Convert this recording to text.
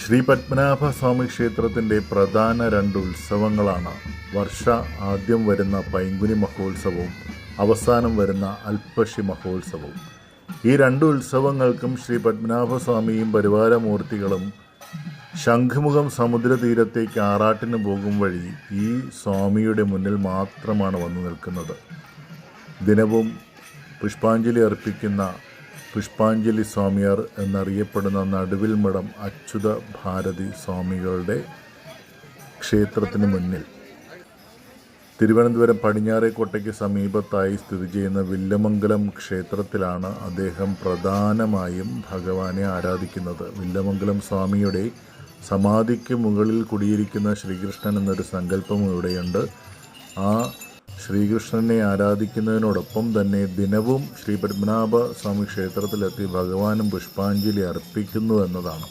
ശ്രീ പത്മനാഭസ്വാമി ക്ഷേത്രത്തിൻ്റെ പ്രധാന രണ്ട് ഉത്സവങ്ങളാണ് ആദ്യം വരുന്ന പൈങ്കുനി മഹോത്സവവും അവസാനം വരുന്ന അൽപ്പശി മഹോത്സവവും. ഈ രണ്ട് ഉത്സവങ്ങൾക്കും ശ്രീ പത്മനാഭസ്വാമിയും പരിവാരമൂർത്തികളും ശംഖുമുഖം സമുദ്രതീരത്തേക്ക് ആറാട്ടിന് പോകും വഴി ഈ സ്വാമിയുടെ മുന്നിൽ മാത്രമാണ് വന്നു നിൽക്കുന്നത്. ദിനവും പുഷ്പാഞ്ജലി അർപ്പിക്കുന്ന പുഷ്പാഞ്ജലി സ്വാമിയാർ എന്നറിയപ്പെടുന്ന നടുവിൽമഠം അച്യുത ഭാരതി സ്വാമികളുടെ ക്ഷേത്രത്തിന് മുന്നിൽ തിരുവനന്തപുരം പടിഞ്ഞാറേക്കോട്ടയ്ക്ക് സമീപത്തായി സ്ഥിതി ചെയ്യുന്ന വില്ലമംഗലം ക്ഷേത്രത്തിലാണ് അദ്ദേഹം പ്രധാനമായും ഭഗവാനെ ആരാധിക്കുന്നത്. വില്ലമംഗലം സ്വാമിയുടെ സമാധിക്ക് മുകളിൽ കുടിയിരിക്കുന്ന ശ്രീകൃഷ്ണൻ എന്നൊരു സങ്കല്പം ഇവിടെയുണ്ട്. ആ ശ്രീകൃഷ്ണനെ ആരാധിക്കുന്നതിനോടൊപ്പം തന്നെ ദിനവും ശ്രീ പത്മനാഭ സ്വാമി ക്ഷേത്രത്തിലെത്തി ഭഗവാനും പുഷ്പാഞ്ജലി അർപ്പിക്കുന്നു എന്നതാണ്.